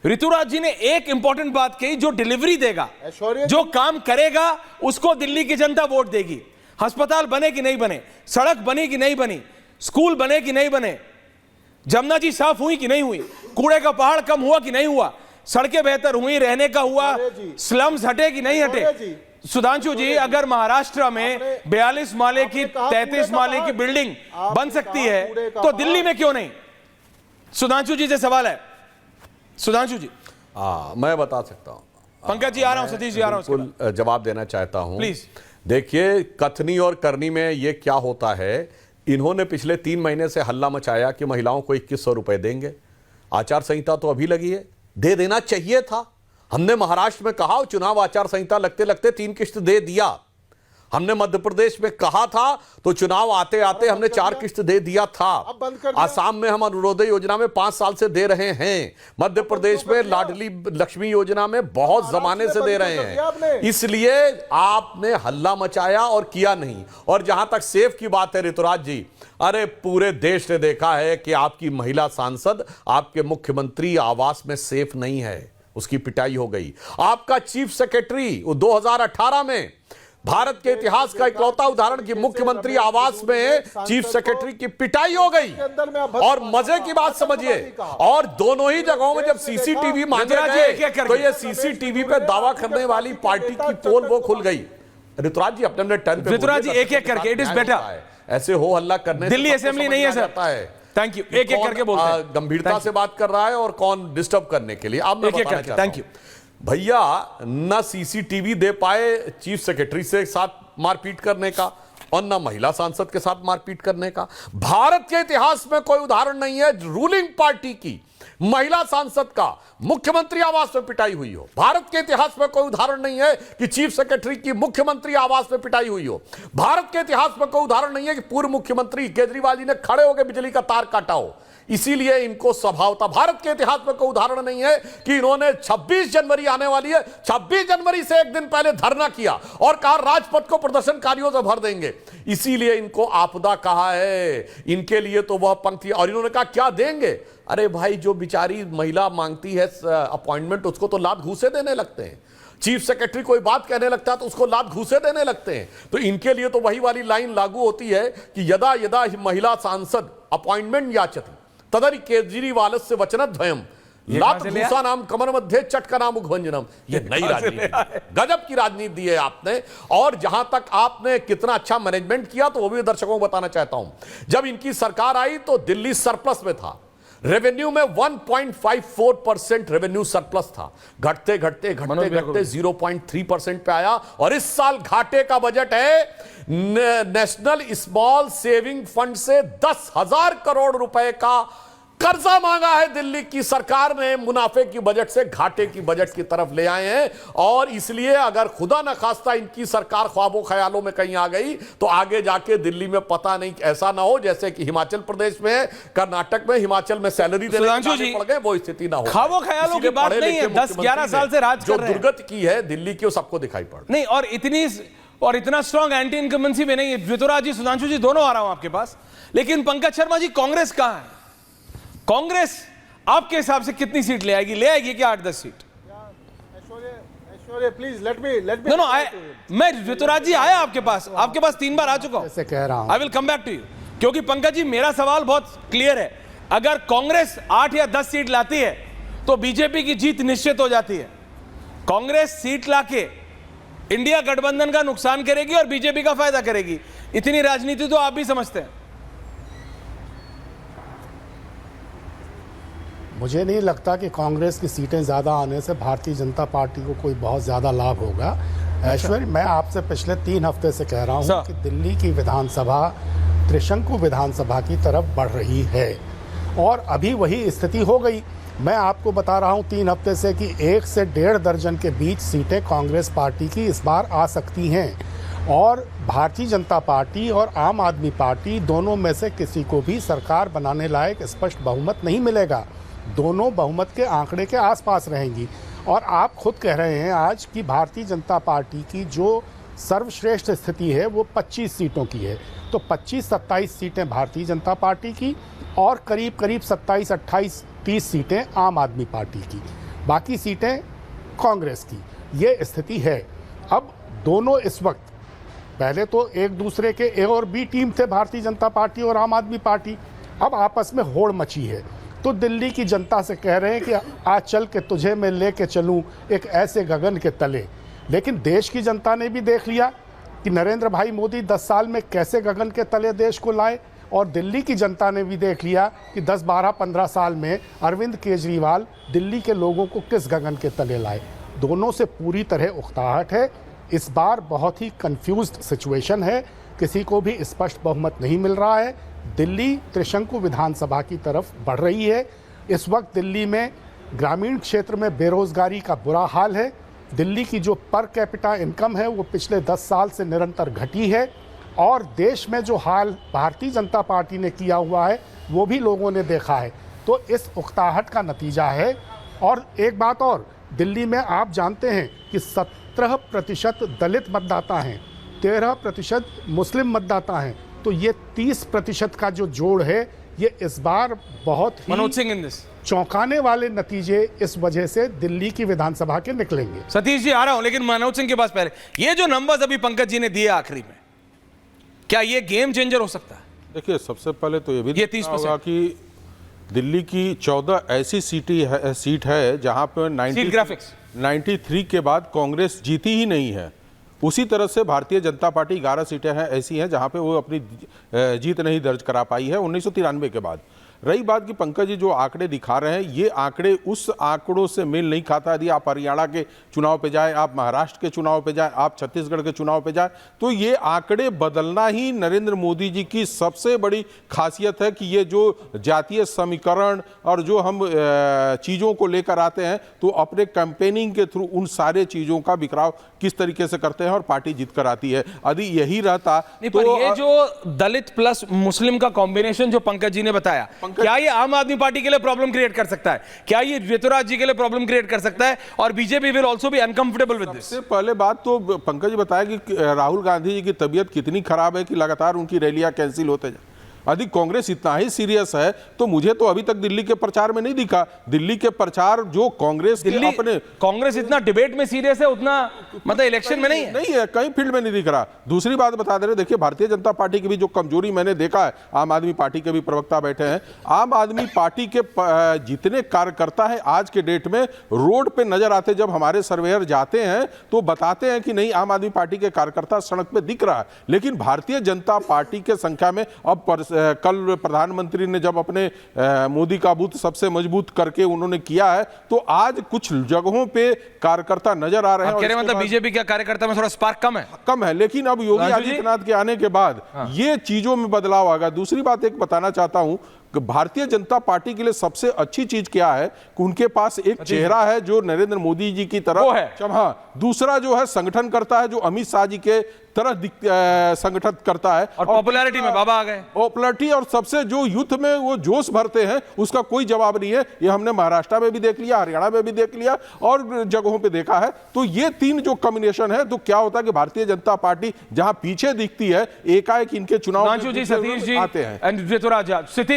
ऋतुराज जी ने एक इंपॉर्टेंट बात कही, जो डिलीवरी देगा, जो काम करेगा, उसको दिल्ली की जनता वोट देगी। अस्पताल बने कि नहीं बने, सड़क बनी कि नहीं बनी, स्कूल बने कि नहीं बने, जमुना जी साफ हुई कि नहीं हुई, कूड़े का पहाड़ कम हुआ कि नहीं हुआ, सड़कें बेहतर हुई, रहने का हुआ, स्लम्स हटे कि नहीं हटे। सुधांशु जी, अगर महाराष्ट्र में 42 माले की 33 माले की बिल्डिंग बन सकती है तो दिल्ली में क्यों नहीं? सुधांशु जी से सवाल है। सुधांशु जी। मैं बता सकता हूं। पंकज जी आ रहा हूं, सतीश जी आ रहा हूं, बिल्कुल जवाब देना चाहता हूं प्लीज। देखिए, कथनी और करनी में ये क्या होता है, इन्होंने पिछले 3 महीने से हल्ला मचाया कि महिलाओं को 2100 रुपए देंगे। आचार संहिता तो अभी लगी है, दे देना चाहिए था। हमने महाराष्ट्र में कहा, चुनाव आचार संहिता लगते लगते 3 किस्त दे दिया। हमने मध्य प्रदेश में कहा था तो चुनाव आते आते हमने 4 किस्त दे दिया था। आसाम में हम अनुरोधय योजना में 5 साल से दे रहे हैं। मध्य प्रदेश में लाडली लक्ष्मी योजना में बहुत जमाने से दे रहे हैं। इसलिए आपने हल्ला मचाया और किया नहीं। और जहां तक सेफ की बात है ऋतुराज जी, अरे पूरे देश ने देखा है कि आपकी महिला सांसद आपके मुख्यमंत्री आवास में सेफ नहीं है, उसकी पिटाई हो गई। आपका चीफ सेक्रेटरी 2018 में भारत के इतिहास का इकलौता उदाहरण कि मुख्यमंत्री आवास में चीफ सेक्रेटरी की पिटाई हो गई। और मजे की बात समझिए, और दोनों ही जगहों में जब सीसीटीवी मांगे गए तो ये सीसीटीवी पे दावा करने वाली पार्टी की पोल वो खुल गई। ऋतुराज जी अपने टर्न पे, ऋतुराज जी एक एक करके, इट इज बेटर। ऐसे हो हल्ला करने, दिल्ली असेंबली नहीं है सर। Thank you. एक एक करके बोलते हैं, गंभीरता से बात कर रहा है और कौन डिस्टर्ब करने के लिए। आप थैंक यू भैया, न सीसीटीवी दे पाए चीफ सेक्रेटरी से साथ मारपीट करने का और न महिला सांसद के साथ मारपीट करने का। भारत के इतिहास में कोई उदाहरण नहीं है रूलिंग पार्टी की महिला सांसद का मुख्यमंत्री आवास में पिटाई हुई हो। भारत के इतिहास में कोई उदाहरण नहीं है कि चीफ सेक्रेटरी की मुख्यमंत्री आवास में पिटाई हुई हो। भारत के इतिहास में कोई उदाहरण नहीं है कि पूर्व मुख्यमंत्री केजरीवाल जी ने खड़े होकर बिजली का तार काटा हो। इसीलिए इनको स्वभाव था। भारत के इतिहास में कोई उदाहरण नहीं है कि इन्होंने 26 जनवरी आने वाली है, 26 जनवरी से एक दिन पहले धरना किया और कहा राजपथ को प्रदर्शनकारियों से भर देंगे। इसीलिए इनको आपदा कहा है। इनके लिए तो वह पंक्ति, और इन्होंने कहा क्या देंगे। अरे भाई, जो बेचारी महिला मांगती है अपॉइंटमेंट, उसको तो लात घूसे देने लगते हैं। चीफ सेक्रेटरी कोई बात कहने लगता है तो उसको लात घूसे देने लगते हैं। तो इनके लिए तो वही वाली लाइन लागू होती है कि यदा यदा महिला सांसद अपॉइंटमेंट याचती तदरि केजरीवालस्य वचनद्वयम् लात घूसा नाम कमर मध्य चटका नाम मुखभंजनम। ये नई राजनीति, गजब की राजनीति दी है आपने। और जहां तक आपने कितना अच्छा मैनेजमेंट किया तो वो भी दर्शकों को बताना चाहता हूं। जब इनकी सरकार आई तो दिल्ली सरप्लस में था, रेवेन्यू में 1.54% रेवेन्यू सरप्लस था। घटते घटते 0.3% पे आया। और इस साल घाटे का बजट है। नेशनल स्मॉल सेविंग फंड से 10,000 करोड़ रुपए का कर्जा मांगा है दिल्ली की सरकार ने। मुनाफे की बजट से घाटे की बजट की तरफ ले आए हैं। और इसलिए अगर खुदा न खास्ता इनकी सरकार ख्वाबों ख्यालों में कहीं आ गई तो आगे जाके दिल्ली में पता नहीं, ऐसा ना हो जैसे कि हिमाचल प्रदेश में, कर्नाटक में, हिमाचल में सैलरी देने पड़ गए, वो स्थिति ना हो। ख्वाबों ख्यालों की बात नहीं है, 10-11 साल से राज जो दुर्गति की है दिल्ली की, वो सबको दिखाई पड़ नहीं। और इतना स्ट्रॉन्ग एंटी इनकम्बेंसी भी नहीं है। ऋतुराज जी, सुधांशु जी, दोनों आ रहा हूं आपके पास। लेकिन पंकज शर्मा जी, कांग्रेस कहां है? कांग्रेस आपके हिसाब से कितनी सीट ले आएगी? ले आएगी क्या 8-10 seat? Please let me know, मैं ऋतुराज जी आया आपके पास 3 बार आ चुका हूं। कह रहा हूं, I will come back to you. क्योंकि पंकज जी, मेरा सवाल बहुत क्लियर है। अगर कांग्रेस 8 या 10 सीट लाती है तो बीजेपी की जीत निश्चित हो जाती है। कांग्रेस सीट लाके इंडिया गठबंधन का नुकसान करेगी और बीजेपी का फायदा करेगी। इतनी राजनीति तो आप भी समझते हैं। मुझे नहीं लगता कि कांग्रेस की सीटें ज़्यादा आने से भारतीय जनता पार्टी को कोई बहुत ज़्यादा लाभ होगा। ऐश्वर्य, मैं आपसे पिछले 3 हफ्ते से कह रहा हूं कि दिल्ली की विधानसभा त्रिशंकु विधानसभा की तरफ बढ़ रही है और अभी वही स्थिति हो गई। मैं आपको बता रहा हूं 3 हफ्ते से कि 1 से 1.5 दर्जन के बीच सीटें कांग्रेस पार्टी की इस बार आ सकती हैं और भारतीय जनता पार्टी और आम आदमी पार्टी दोनों में से किसी को भी सरकार बनाने लायक स्पष्ट बहुमत नहीं मिलेगा। दोनों बहुमत के आंकड़े के आसपास रहेंगी। और आप खुद कह रहे हैं आज कि भारतीय जनता पार्टी की जो सर्वश्रेष्ठ स्थिति है वो 25 सीटों की है। तो 25-27 सीटें भारतीय जनता पार्टी की और करीब 27-28-30 सीटें आम आदमी पार्टी की। बाकी सीटें कांग्रेस की। ये स्थिति है। अब दोनों इस वक्त, पहले तो एक दूसरे के ए और बी टीम थे, भारतीय जनता पार्टी और आम आदमी पार्टी, अब आपस में होड़ मची है। तो दिल्ली की जनता से कह रहे हैं कि आज चल के तुझे मैं लेके चलूं एक ऐसे गगन के तले। लेकिन देश की जनता ने भी देख लिया कि नरेंद्र भाई मोदी 10 साल में कैसे गगन के तले देश को लाए, और दिल्ली की जनता ने भी देख लिया कि 10, 12, 15 साल में अरविंद केजरीवाल दिल्ली के लोगों को किस गगन के तले लाए। दोनों से पूरी तरह उकताहट है। इस बार बहुत ही कंफ्यूज्ड सिचुएशन है, किसी को भी स्पष्ट बहुमत नहीं मिल रहा है। दिल्ली त्रिशंकु विधानसभा की तरफ बढ़ रही है। इस वक्त दिल्ली में ग्रामीण क्षेत्र में बेरोजगारी का बुरा हाल है। दिल्ली की जो पर कैपिटा इनकम है वो पिछले 10 साल से निरंतर घटी है, और देश में जो हाल भारतीय जनता पार्टी ने किया हुआ है वो भी लोगों ने देखा है। तो इस उकताहट का नतीजा है। और एक बात और, दिल्ली में आप जानते हैं कि 17% दलित मतदाता हैं, 13% मुस्लिम मतदाता हैं। तो ये 30% का जो जोड़ है, ये इस बार बहुत मनोज सिंह ही चौंकाने वाले नतीजे इस वजह से दिल्ली की विधानसभा के निकलेंगे। सतीश जी आ रहा हूं, लेकिन मनोज सिंह के पास पहले, ये जो नंबर्स अभी पंकज जी ने दिए आखिरी में, क्या ये गेम चेंजर हो सकता है? देखिए, सबसे पहले तो ये भी ये देखना 30% होगा कि दिल्ली की 14 ऐसी सीट है जहां पर 93 के बाद कांग्रेस जीती ही नहीं है। उसी तरह से भारतीय जनता पार्टी 11 सीटें हैं ऐसी हैं जहां पे वो अपनी जीत नहीं दर्ज करा पाई है 1993 के बाद। रही बात कि पंकज जी जो आंकड़े दिखा रहे हैं, ये आंकड़े उस आंकड़ों से मेल नहीं खाता। यदि आप हरियाणा के चुनाव पे जाएं, आप महाराष्ट्र के चुनाव पे जाएं, आप छत्तीसगढ़ के चुनाव पे जाएं, तो ये आंकड़े बदलना ही नरेंद्र मोदी जी की सबसे बड़ी खासियत है कि ये जो जातीय समीकरण और जो हम चीज़ों को लेकर आते हैं, तो अपने कैंपेनिंग के थ्रू उन सारे चीज़ों का बिखराव किस तरीके से करते हैं और पार्टी जीत कर आती है। यदि यही रहता तो ये जो दलित प्लस मुस्लिम का कॉम्बिनेशन जो पंकज जी ने बताया, क्या ये आम आदमी पार्टी के लिए प्रॉब्लम क्रिएट कर सकता है? क्या ये ऋतुराज जी के लिए प्रॉब्लम क्रिएट कर सकता है? और BJP will also be uncomfortable with this. सबसे पहले बात तो पंकज जी बताया कि राहुल गांधी जी की तबीयत कितनी खराब है कि लगातार उनकी रैलियां कैंसिल होते जाए। यदि कांग्रेस इतना ही सीरियस है तो मुझे तो अभी तक दिल्ली के प्रचार में नहीं दिखा। दिल्ली के प्रचार जो कांग्रेस के अपने, कांग्रेस इतना डिबेट में सीरियस है, उतना मतलब इलेक्शन में नहीं है, कहीं फील्ड में नहीं दिख रहा। दूसरी बात बता दे रहे, देखिए भारतीय जनता पार्टी की भी जो कमजोरी मैंने देखा है, आम आदमी पार्टी के भी प्रवक्ता बैठे हैं, आम आदमी पार्टी के जितने कार्यकर्ता है आज के डेट में रोड पे नजर आते, जब हमारे सर्वेयर जाते हैं तो बताते हैं कि नहीं, आम आदमी पार्टी के कार्यकर्ता सड़क पे दिख रहा है। लेकिन भारतीय जनता पार्टी के संख्या में अब कल प्रधानमंत्री ने जब अपने मोदी का बूथ सबसे मजबूत करके उन्होंने किया है, तो आज कुछ जगहों पे कार्यकर्ता नजर आ रहे हैं। कह रहे मतलब बीजेपी के कार्यकर्ता में थोड़ा स्पार्क कम है। लेकिन अब योगी आदित्यनाथ के आने के बाद ये चीजों में बदलाव आ गया। दूसरी बात एक बताना चाहता हूं कि भारतीय जनता पार्टी के लिए सबसे अच्छी चीज क्या है कि उनके पास एक चेहरा है जो नरेंद्र मोदी जी की तरह है। हाँ, दूसरा जो है संगठन करता है, जो अमित शाह जी के तरह संगठन करता है, और पॉपुलैरिटी में बाबा आ गए। पॉपुलैरिटी और सबसे जो युद्ध में वो जोश भरते हैं, उसका कोई जवाब नहीं है। ये हमने महाराष्ट्र में भी देख लिया, हरियाणा में भी देख लिया और जगहों पे देखा है। तो ये तीन जो कॉम्बिनेशन है, तो क्या होता है कि भारतीय जनता पार्टी जहां पीछे दिखती है, एकाएक इनके चुनाव सतीश जी आते हैं।